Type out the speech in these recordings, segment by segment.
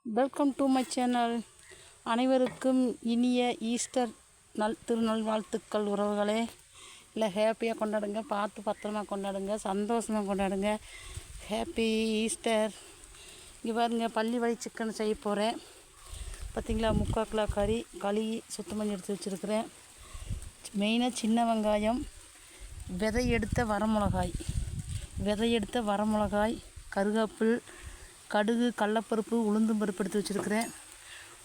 Welcome to my channel. அனைவருக்கும் இனிய Easter திருநாள் வாழ்த்துக்கள் உறவுகளே. இல்லை ஹாப்பியாக கொண்டாடுங்க, பார்த்து பத்திரமா கொண்டாடுங்க, சந்தோஷமாக கொண்டாடுங்க. Happy Easter. இங்கே பாருங்க, பள்ளி வழி சிக்கன் செய்ய போகிறேன். பார்த்திங்களா, 3/4 கிலோ களி சுத்தம் பண்ணி எடுத்து வச்சுருக்கிறேன். மெயினாக சின்ன வெங்காயம், விதை எடுத்த வரமிளகாய், கருவேப்பில், கடுகு, கடலப்பருப்பு, உளுந்தும் பருப்பு எடுத்து வச்சுருக்கிறேன்.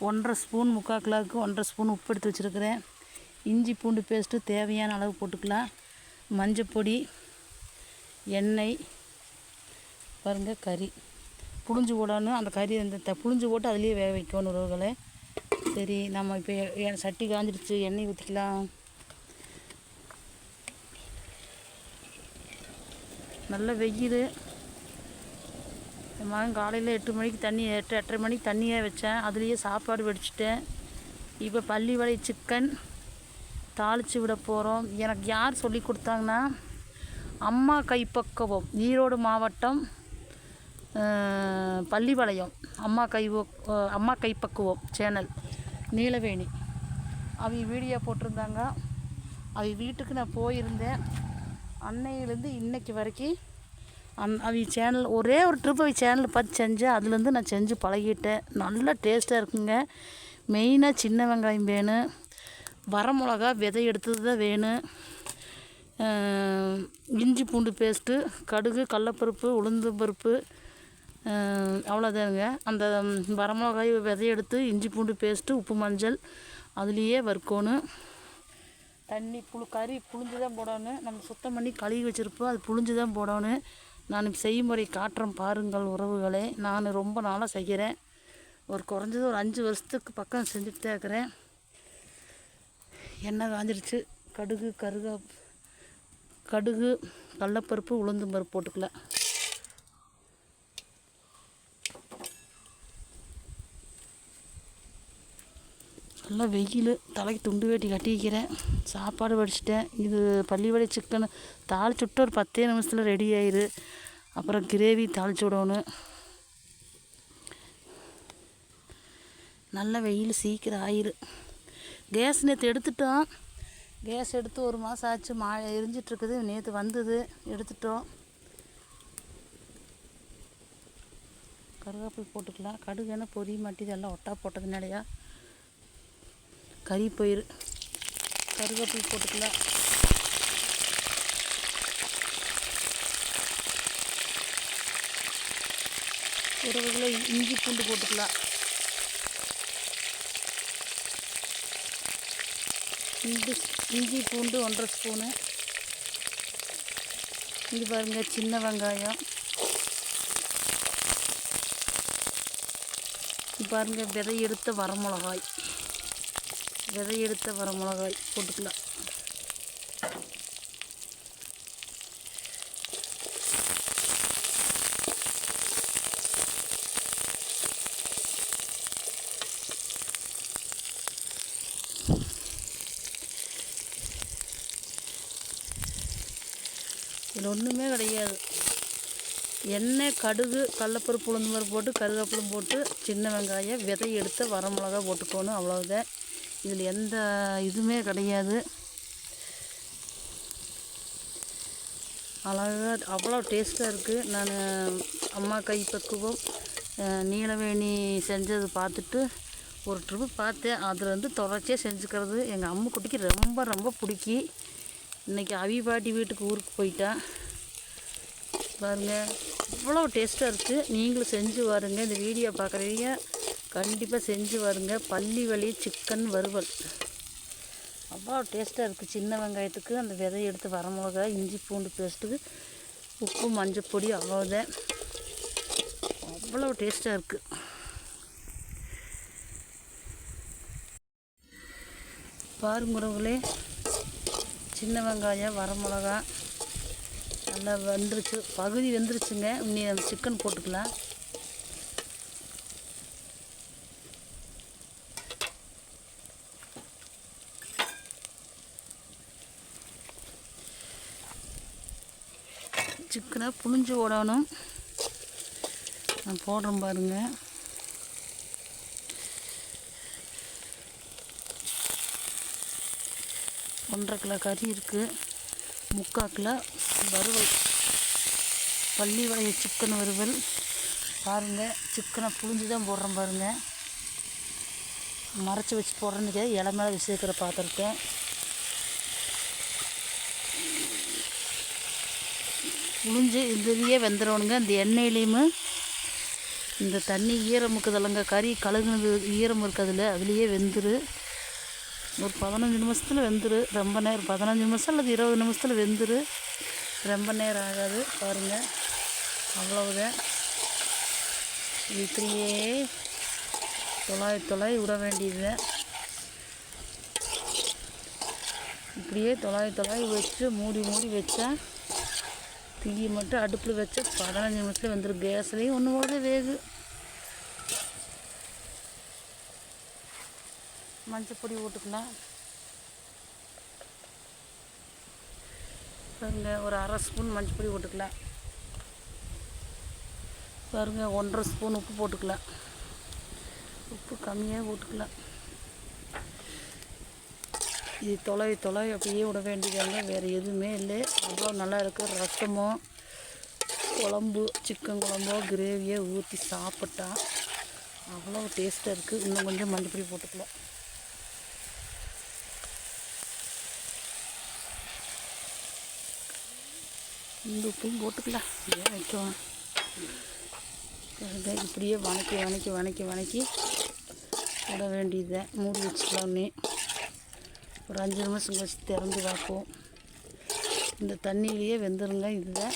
1.5 ஸ்பூன் 3/4 கிலோவுக்கு 1.5 ஸ்பூன் உப்பு எடுத்து வச்சுருக்கிறேன். இஞ்சி பூண்டு பேஸ்ட்டு தேவையான அளவு போட்டுக்கலாம். மஞ்சப்பொடி, எண்ணெய், பாருங்கள் கறி புளிஞ்சு போடணும். அந்த கறி அந்த புளிஞ்சு போட்டு அதுலேயே வேக வைக்கணும் உறவுகளே. சரி, நம்ம இப்போ சட்டி காஞ்சிடுச்சு, எண்ணெய் ஊற்றிக்கலாம். நல்ல வெயில். மகன் காலையில் 8 மணிக்கு 8:30 மணிக்கு தண்ணியாக வச்சேன். அதுலேயே சாப்பாடு வடிச்சிட்டேன். இப்போ பள்ளி வழி சிக்கன் தாளித்து விட போகிறோம். எனக்கு யார் சொல்லி கொடுத்தாங்கன்னா, அம்மா கைப்பக்குவம், ஈரோடு மாவட்டம், பள்ளிப்பாளையம், அம்மா கைப்பக்குவம் சேனல், நீலவேணி. அவங்க வீடியோ போட்டிருந்தாங்க. அவங்க வீட்டுக்கு நான் போயிருந்தேன். அன்னையிலேருந்து இன்னைக்கு வரைக்கும் அவங்க சேனல் ஒரே ஒரு ட்ரிப் அவங்க சேனலில் பார்த்து செஞ்சேன். அதுலேருந்து நான் செஞ்சு பழகிட்டேன். நல்லா டேஸ்ட்டாக இருக்குங்க. மெயினாக சின்ன வெங்காயம் வேணும், வரமிளகா விதை எடுத்தது தான் வேணும், இஞ்சி பூண்டு பேஸ்ட்டு, கடுகு, கடலப்பருப்பு, உளுந்து பருப்பு, அவ்வளோதானுங்க. அந்த வரமிளகாய் விதை எடுத்து இஞ்சி பூண்டு பேஸ்ட்டு, உப்பு, மஞ்சள் அதுலேயே வறுக்கணும். தண்ணி கறி புளிஞ்சு தான் போடணும். நம்ம சுத்தம் பண்ணி கழுவி வச்சுருப்போம், அது புளிஞ்சு தான் போடணும். நான் செய்முறை காட்டுறேன் பாருங்கள் உறவுகளே. நான் ரொம்ப நாளாக செய்கிறேன். குறைஞ்சது ஒரு 5 வருஷத்துக்கு பக்கம் செஞ்சுட்டு தான் இருக்கிறேன். எண்ணெய் காஞ்சிடுச்சு. கடுகு, கடலப்பருப்பு, உளுந்தும் பருப்பு போட்டுக்கலாம். நல்லா வெயில், தலைக்கு துண்டு வேட்டி கட்டிக்கிறேன். சாப்பாடு வடிச்சிட்டேன். இது பள்ளி வழி சிக்கன் தாளிச்சு விட்டு ஒரு 10 நிமிஷத்தில் ரெடி ஆயிரு. அப்புறம் கிரேவி தாளிச்சு விடணும். நல்ல வெயில் சீக்கிரம் ஆயிரு. கேஸ் நேற்று எடுத்துட்டோம். கேஸ் எடுத்து 1 மாதம் ஆச்சு. எரிஞ்சிட்ருக்குது. நேற்று வந்தது, எடுத்துட்டோம். கருவேப்பில் போட்டுக்கலாம். கடுகு என்ன பொரிய மாட்டேது, எல்லாம் ஒட்டா போட்டதுனாலையா கறி போயிரு. கருவேப்பில் போட்டுக்கலாம். ஒரு கிலோ இஞ்சி பூண்டு போட்டுக்கலாம். இஞ்சி பூண்டு 1.5 ஸ்பூனு. இது பாருங்கள், சின்ன வெங்காயம். பாருங்கள், விதை எடுத்த வரமிளகாய் போட்டுக்கலாம். இதில் ஒன்றுமே கிடையாது. எண்ணெய், கடுகு, கடலப்பருப்பு, உளுந்து பருப்பு போட்டு, கருவேப்பிலும் போட்டு, சின்ன வெங்காயம், விதை எடுத்த வரமிளகா போட்டுக்கணும். அவ்வளோதான். இதில் எந்த இதுவுமே கிடையாது. அவ்வளோ டேஸ்ட்டாக இருக்குது. நான் அம்மா கைப்பக்குவம் நீலவேணி செஞ்சது பார்த்துட்டு ஒரு ட்ரிப்பு பார்த்தேன். அதில் தொடர்ச்சியாக செஞ்சுக்கிறது எங்கள் அம்மா குட்டிக்கு ரொம்ப ரொம்ப பிடிக்கி. இன்றைக்கி பாட்டி வீட்டுக்கு ஊருக்கு போயிட்டேன். பாருங்கள், இவ்வளோ டேஸ்ட்டாக இருக்குது. நீங்களும் செஞ்சு பாருங்கள். இந்த வீடியோ பார்க்குறீங்க, கண்டிப்பாக செஞ்சு பாருங்க. பள்ளி வழி சிக்கன் வறுவல் அவ்வளோ டேஸ்ட்டாக இருக்குது. சின்ன வெங்காயத்துக்கு அந்த விதை எடுத்து வரமிளகாய், இஞ்சி பூண்டு பேஸ்ட்டுக்கு உப்பு, மஞ்சப்பொடி, அவ்வளோதான். அவ்வளோ டேஸ்ட்டாக இருக்குது. பாருங்கிறவங்களே, சின்ன வெங்காயம், வரமிளகா நல்லா வெந்துருச்சு. பகுதி வெந்துருச்சுங்க. இன்னி அந்த சிக்கன் போட்டுக்கலாம். சிக்கனை புளிஞ்சு ஓடணும். நான் போடுறேன் பாருங்கள். 1.5 கிலோ கறி இருக்குது. 3/4 கிலோ வறுவல், பள்ளி வகை சிக்கன் வறுவல். பாருங்கள், சிக்கனை புழிஞ்சு தான் போடுறேன் பாருங்கள். மறைச்சி வச்சு போடுறேன்னு இலை மேலே வச்சு சேர்க்குற பாத்திரத்தை புழிஞ்சு இதுலேயே வெந்துடணுங்க. இந்த எண்ணெயிலையுமே இந்த தண்ணி ஈரம் இருக்குதில்லங்க, கறி கழுகுனது ஈரம் இருக்கிறதுல அதுலேயே வெந்துரு. ஒரு 15 நிமிஷத்தில் வெந்துரு. ரொம்ப நேரம் 15 நிமிஷம் அல்லது 20 நிமிஷத்தில் வெந்துரு. ரொம்ப நேரம் ஆகாது. பாருங்கள், அவ்வளவுதான். இப்படியே தொலாய் விட வேண்டியது. இப்படியே தொலாய் வச்சு மூடி வச்சா தீயை மட்டும் அடுப்பில் வச்சா 15 நிமிஷத்தில் வந்துடும். கேஸ்லேயும் ஒன்று போது வேகு. மஞ்சப்பொடி போட்டுக்கலாம். பாருங்க, ஒரு 1/2 ஸ்பூன் மஞ்சப்பொடி போட்டுக்கலாம். பாருங்க, 1.5 ஸ்பூன் உப்பு போட்டுக்கலாம். உப்பு கம்மியாக போட்டுக்கலாம். இது தொலை அப்படியே விட வேண்டியதாங்க, வேறு எதுவுமே இல்லை. அவ்வளோ நல்லா இருக்குது. ரசமோ குழம்பு, சிக்கன் குழம்போ கிரேவியோ ஊற்றி சாப்பிட்டா அவ்வளோ டேஸ்ட்டாக இருக்குது. இன்னும் கொஞ்சம் மஞ்சப்பொடி போட்டுக்கலாம். இந்த உப்பையும் போட்டுக்கலாம். ஏன் வைக்கும், இப்படியே வணக்கி விட வேண்டியதை மூடி வச்சுக்கலாமே. ஒரு 5 நிமிஷம் கழிச்சு திறந்து பார்ப்போம். இந்த தண்ணியிலேயே வெந்துருங்க. இதுதான்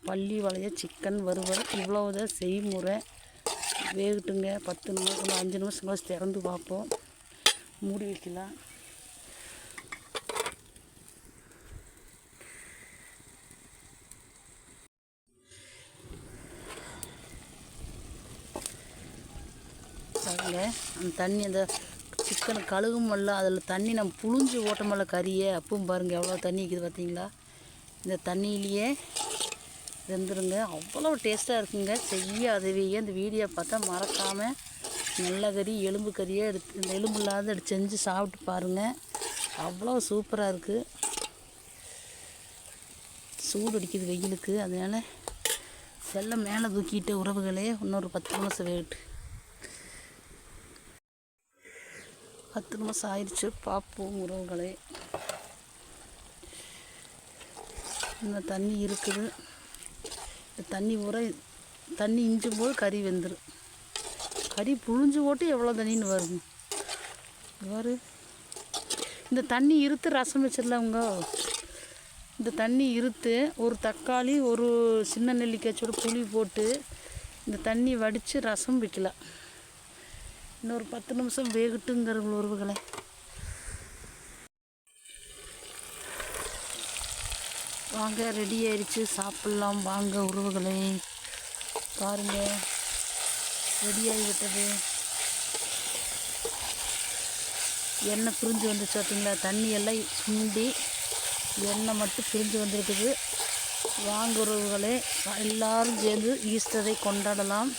பள்ளி வளைய சிக்கன் வறுவல். இவ்வளவுதான் செய்முறை. வேகட்டுங்க. 10 நிமிஷம் 5 நிமிஷம் கழிச்சு திறந்து பார்ப்போம். மூடி வைக்கலாம். பாருங்க, அந்த தண்ணி அந்த சிக்கன் கழுகுமல்ல, அதில் தண்ணி நம்ம புழிஞ்சு ஓட்டமல்ல கறியை, அப்பவும் பாருங்கள் எவ்வளோ தண்ணி இருக்குது பார்த்தீங்களா. இந்த தண்ணியிலேயே வெந்துருங்க. அவ்வளோ டேஸ்ட்டாக இருக்குங்க. செய்யாதவே இந்த வீடியோ பார்த்தா மறக்காமல் நல்ல கறி, எலும்பு கறியாக எடுத்து, இந்த எலும்பு இல்லாத எடுத்து செஞ்சு சாப்பிட்டு பாருங்கள். அவ்வளோ சூப்பராக இருக்குது. சூடு அடிக்குது வெயிலுக்கு, அதனால் செல்லம் மேலே தூக்கிட்டு உறவுகளே இன்னொரு 10 நிமிஷம் வேகட்டு. 10 நிமிஷம் ஆயிடுச்சு. பார்ப்போம் உறவுகளே. இன்னும் தண்ணி இருக்குது. இந்த தண்ணி இஞ்சும் போது கறி வெந்துடும். கறி புழிஞ்சு போட்டு எவ்வளோ தண்ணின்னு வருங்க. பாரு, இந்த தண்ணி இருத்து ரசம் வச்சிடலாங்க. இந்த தண்ணி இருத்து ஒரு தக்காளி, ஒரு சின்ன நெல்லிக்காய்ச்சோட புளி போட்டு இந்த தண்ணி வடித்து ரசம் வைக்கலாம். இன்னொரு 10 நிமிஷம் வேகட்டுங்கிற உறவுகளை. வாங்க, ரெடி ஆயிடுச்சு, சாப்பிட்லாம் வாங்க உறவுகளை. பாருங்கள், ரெடி ஆகிவிட்டது. எண்ணெய் பிரிஞ்சு வந்துச்சு பார்த்தீங்களா. தண்ணி எல்லாம் சுண்டி எண்ணெய் மட்டும் பிரிஞ்சு வந்திருக்குது. வாங்க உறவுகளே, எல்லோரும் சேர்ந்து ஈஸ்டரை கொண்டாடலாம்.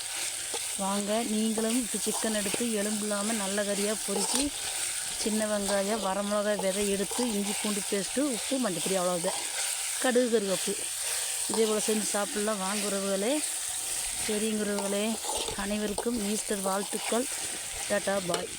வாங்க, நீங்களும் இப்போ சிக்கன் எடுத்து எலும்பு இல்லாமல் நல்ல கறியாக பொறுக்கி, சின்ன வெங்காயம், வரமிளகாய் விதை எடுத்து, இஞ்சி பூண்டு பேஸ்ட்டு, உப்பு, மஞ்சப்பொடி, அவ்வளோதான். கடுகு கருவேப்பு இதே போல் செஞ்சு சாப்பிட்லாம். வாங்க உறவுகளே. சரிங்க உறவுகளே, அனைவருக்கும் ஈஸ்டர் வாழ்த்துக்கள். டாட்டா பாய்.